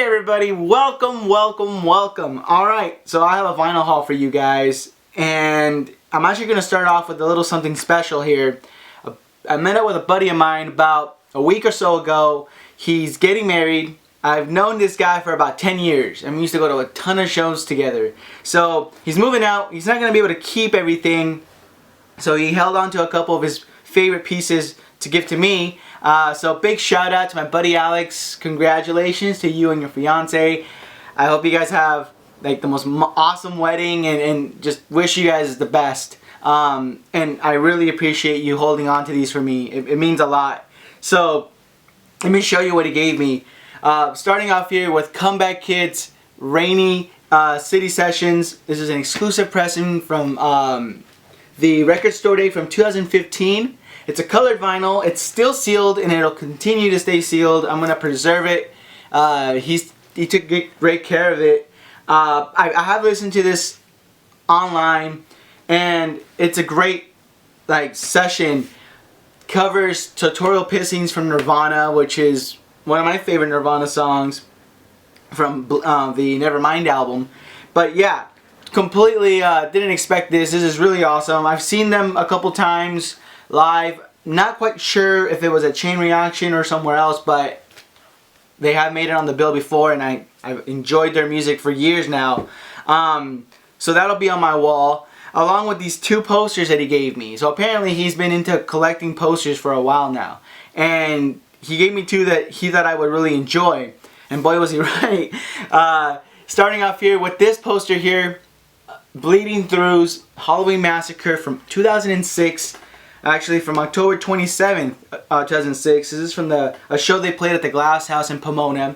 Hey everybody, welcome. Alright, so I have a vinyl haul for you guys, and I'm actually going to start off with a little something special here. I met up with a buddy of mine about a week or so ago. He's getting married. I've known this guy for about 10 years, and we used to go to a ton of shows together. So he's moving out. He's not going to be able to keep everything, so he held on to a couple of his favorite pieces to give to me. So big shout out to my buddy Alex. Congratulations to you and your fiance. I hope you guys have like the most awesome wedding, and just wish you guys the best. And I really appreciate you holding on to these for me. It means a lot. So let me show you what he gave me. Starting off here with Comeback Kids Rainy City Sessions. This is an exclusive pressing from the Record Store Day from 2015. It's a colored vinyl. It's still sealed, and it'll continue to stay sealed. I'm gonna preserve it. He took great care of it. I have listened to this online, and it's a great session. Covers Tutorial Pissings from Nirvana, which is one of my favorite Nirvana songs from the Nevermind album. But yeah, completely didn't expect this. This is really awesome. I've seen them a couple times live. Not quite sure if it was a Chain Reaction or somewhere else, but they have made it on the bill before, and I've enjoyed their music for years now. So that'll be on my wall, along with these two posters that he gave me. So apparently he's been into collecting posters for a while now, and he gave me two that he thought I would really enjoy, and boy was he right. Starting off here with this poster here, Bleeding Through's Halloween Massacre from 2006. Actually, from October 27th, 2006. This is from a show they played at the Glass House in Pomona.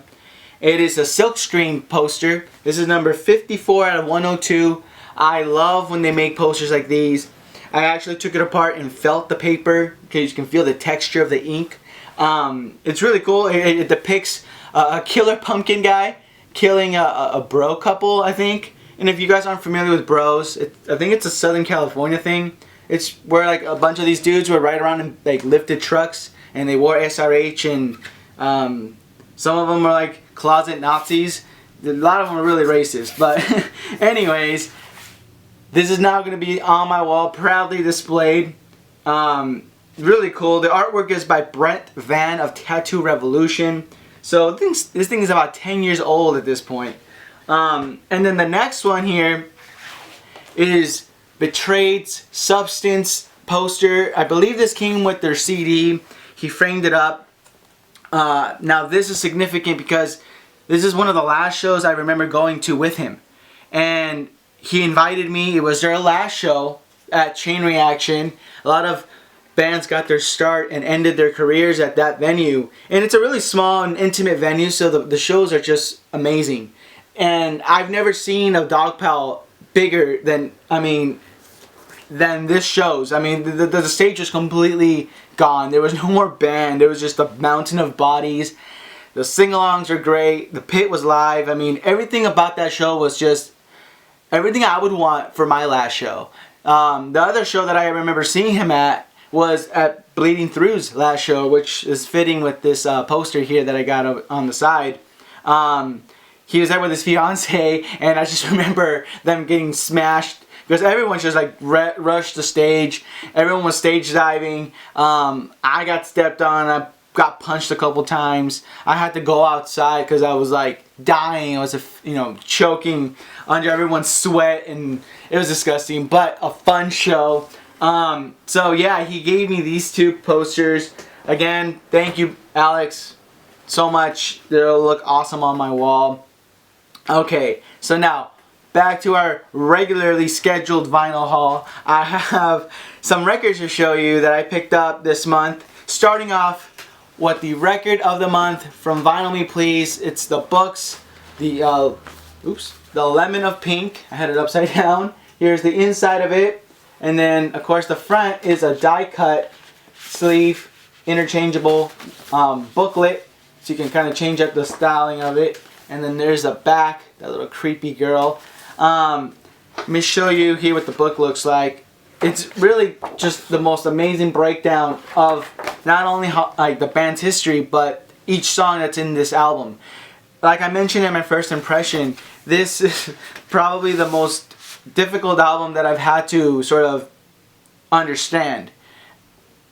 It is a silkscreen poster. This is number 54 out of 102. I love when they make posters like these. I actually took it apart and felt the paper, because you can feel the texture of the ink. It's really cool. It depicts a killer pumpkin guy killing a bro couple, I think. And if you guys aren't familiar with bros, I think it's a Southern California thing. It's where a bunch of these dudes would ride around in lifted trucks, and they wore SRH, and some of them were closet Nazis. A lot of them are really racist. But anyways, this is now going to be on my wall, proudly displayed. Really cool. The artwork is by Brent Van of Tattoo Revolution. So this thing is about 10 years old at this point. And then the next one here is Betrayed's Substance poster. I believe this came with their CD. He framed it up. Now this is significant because this is one of the last shows I remember going to with him. And he invited me. It was their last show at Chain Reaction. A lot of bands got their start and ended their careers at that venue. And it's a really small and intimate venue, so the shows are just amazing. And I've never seen a dog pile bigger than this shows. I mean, the stage was completely gone. There was no more band. There was just a mountain of bodies. The sing-alongs are great. The pit was live. I mean, everything about that show was just everything I would want for my last show. The other show that I remember seeing him at was at Bleeding Through's last show, which is fitting with this poster here that I got on the side. He was there with his fiance, and I just remember them getting smashed because everyone just rushed the stage. Everyone was stage diving. I got stepped on. I got punched a couple times. I had to go outside because I was dying. I was choking under everyone's sweat, and it was disgusting, but a fun show. So yeah, he gave me these two posters. Again, thank you, Alex, so much. They'll look awesome on my wall. Okay, so now back to our regularly scheduled vinyl haul. I have some records to show you that I picked up this month. Starting off with the record of the month from Vinyl Me Please. It's the Books, the Lemon of Pink. I had it upside down. Here's the inside of it. And then, of course, the front is a die-cut sleeve, interchangeable booklet. So you can kind of change up the styling of it. And then there's the back, that little creepy girl. Let me show you here what the book looks like. It's really just the most amazing breakdown of not only the band's history, but each song that's in this album. like I mentioned in my first impression, this is probably the most difficult album that I've had to sort of understand.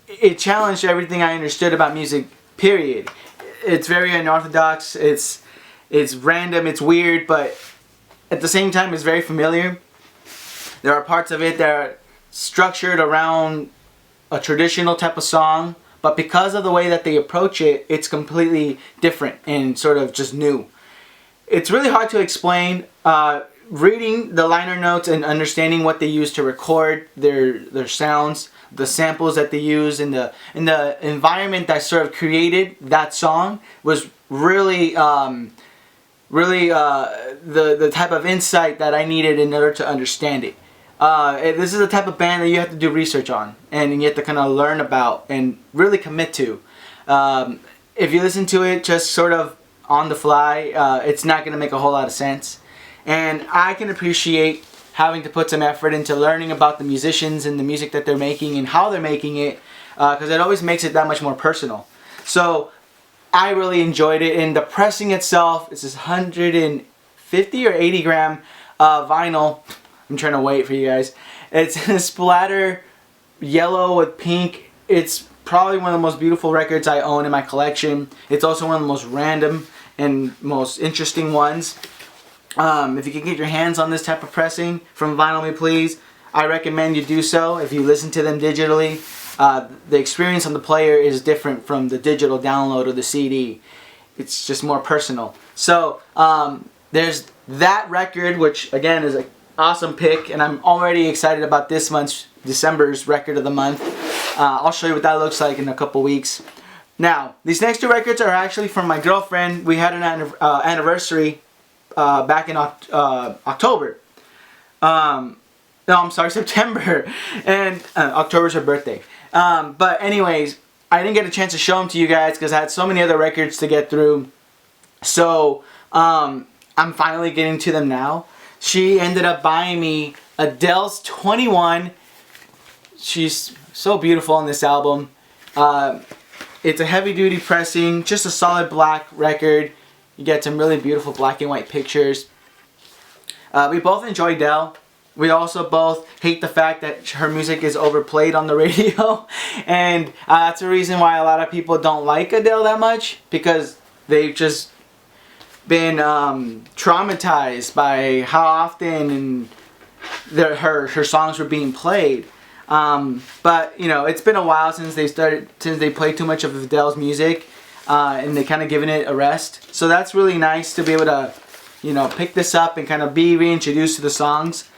It challenged everything I understood about music, period. It's very unorthodox, it's random, it's weird, but at the same time it's very familiar. There are parts of it that are structured around a traditional type of song, but because of the way that they approach it, it's completely different and sort of just new. It's really hard to explain. Reading the liner notes and understanding what they use to record their sounds, the samples that they use, and the environment that sort of created that song was really the type of insight that I needed in order to understand it. This is the type of band that you have to do research on, and you have to kind of learn about and really commit to. If you listen to it just sort of on the fly, it's not going to make a whole lot of sense. And I can appreciate having to put some effort into learning about the musicians and the music that they're making and how they're making it, because it always makes it that much more personal. So I really enjoyed it. And Depressing itself, it's this 150 or 80 gram vinyl. I'm trying to wait for you guys. It's in a splatter yellow with pink. It's probably one of the most beautiful records I own in my collection. It's also one of the most random and most interesting ones. If you can get your hands on this type of pressing from Vinyl Me Please, I recommend you do so. If you listen to them digitally, the experience on the player is different from the digital download or the CD. It's just more personal. So there's that record, which again is an awesome pick, and I'm already excited about this month's December's record of the month. I'll show you what that looks like in a couple weeks. Now, these next two records are actually from my girlfriend. We had an anniversary back in October. No, I'm sorry, September. And October's her birthday. But anyways, I didn't get a chance to show them to you guys because I had so many other records to get through. So I'm finally getting to them now. She ended up buying me Adele's 21. She's so beautiful on this album. It's a heavy duty pressing, just a solid black record. You get some really beautiful black and white pictures. We both enjoy Adele. We also both hate the fact that her music is overplayed on the radio. And that's the reason why a lot of people don't like Adele that much, because they've just been traumatized by how often and her songs were being played. But you know, it's been a while since they played too much of Adele's music. And they kind of given it a rest. So that's really nice to be able to, you know, pick this up and kind of be reintroduced to the songs.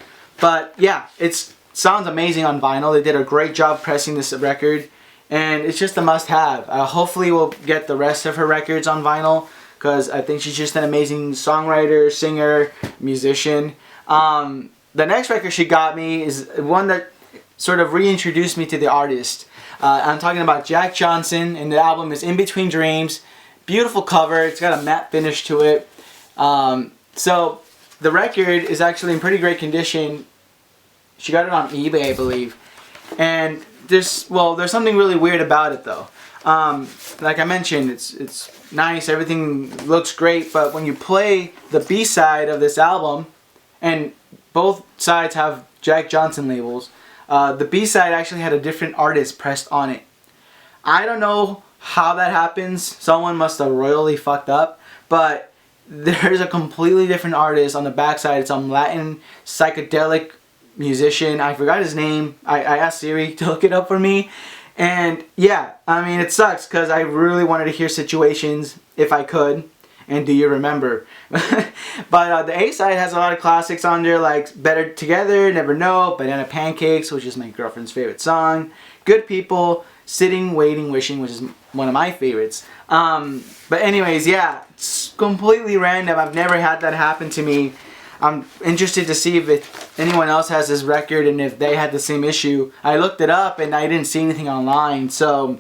But yeah, it sounds amazing on vinyl. They did a great job pressing this record, and it's just a must-have. Hopefully we'll get the rest of her records on vinyl, because I think she's just an amazing songwriter, singer, musician. The next record she got me is one that sort of reintroduced me to the artist. I'm talking about Jack Johnson, and the album is In Between Dreams. Beautiful cover. It's got a matte finish to it. So the record is actually in pretty great condition. She got it on eBay, I believe. And there's something really weird about it though. Like I mentioned, it's nice. Everything looks great, but when you play the B-side of this album, and both sides have Jack Johnson labels, the B-side actually had a different artist pressed on it. I don't know how that happens. Someone must have royally fucked up. But there's a completely different artist on the backside. It's some Latin psychedelic musician. I forgot his name. I asked Siri to look it up for me. And yeah, I mean, it sucks because I really wanted to hear Situations if I could. And Do You Remember? But the A-side has a lot of classics on there, like Better Together, Never Know, Banana Pancakes, which is my girlfriend's favorite song, Good People, Sitting, Waiting, Wishing, which is one of my favorites. But anyways, yeah, it's completely random. I've never had that happen to me. I'm interested to see if anyone else has this record and if they had the same issue. I looked it up and I didn't see anything online, so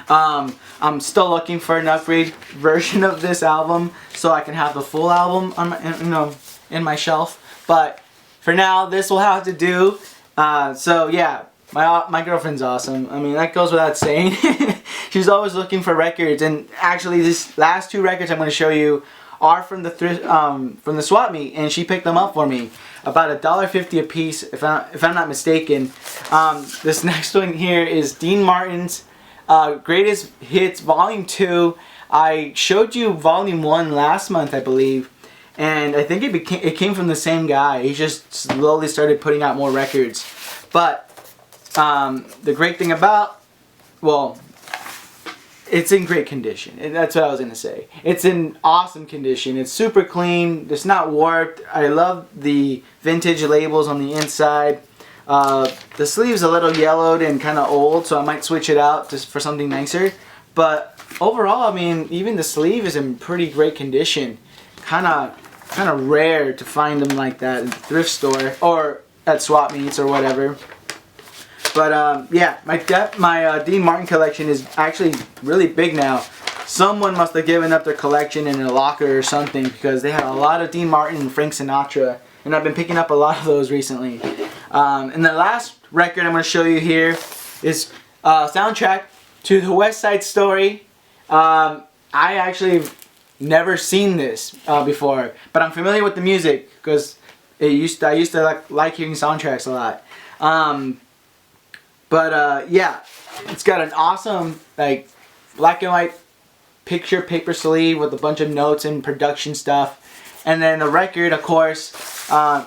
I'm still looking for an upgrade version of this album so I can have the full album on my, in my shelf. But for now, this will have to do. So yeah, my girlfriend's awesome. I mean, that goes without saying. She's always looking for records, and actually these last two records I'm going to show you are from the from the swap meet, and she picked them up for me. About $1.50 a piece, if I'm not mistaken. This next one here is Dean Martin's Greatest Hits Volume 2. I showed you Volume 1 last month, I believe, and I think it came from the same guy. He just slowly started putting out more records. But the great thing about, well, it's in great condition. That's what I was going to say. It's in awesome condition. It's super clean. It's not warped. I love the vintage labels on the inside. The sleeve's a little yellowed and kind of old, so I might switch it out just for something nicer. But overall, I mean, even the sleeve is in pretty great condition. Kind of rare to find them like that in the thrift store or at swap meets or whatever. But yeah, my Dean Martin collection is actually really big now. Someone must have given up their collection in a locker or something, because they had a lot of Dean Martin and Frank Sinatra, and I've been picking up a lot of those recently. And the last record I'm going to show you here is soundtrack to the West Side Story. I actually never seen this before, but I'm familiar with the music because I used to like hearing soundtracks a lot. But yeah, it's got an awesome like black and white picture paper sleeve with a bunch of notes and production stuff. And then the record, of course,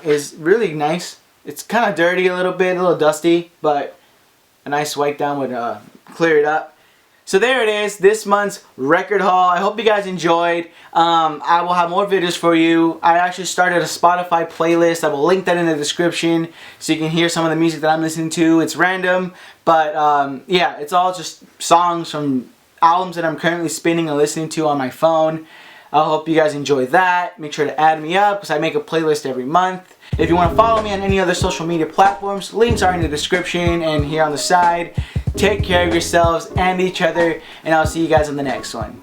is really nice. It's kind of dirty a little bit, a little dusty, but a nice wipe down would clear it up. So there it is, this month's record haul. I hope you guys enjoyed. I will have more videos for you. I actually started a Spotify playlist. I will link that in the description so you can hear some of the music that I'm listening to. It's random, but yeah, it's all just songs from albums that I'm currently spinning and listening to on my phone. I hope you guys enjoy that. Make sure to add me up because I make a playlist every month. If you want to follow me on any other social media platforms, links are in the description and here on the side. Take care of yourselves and each other, and I'll see you guys on the next one.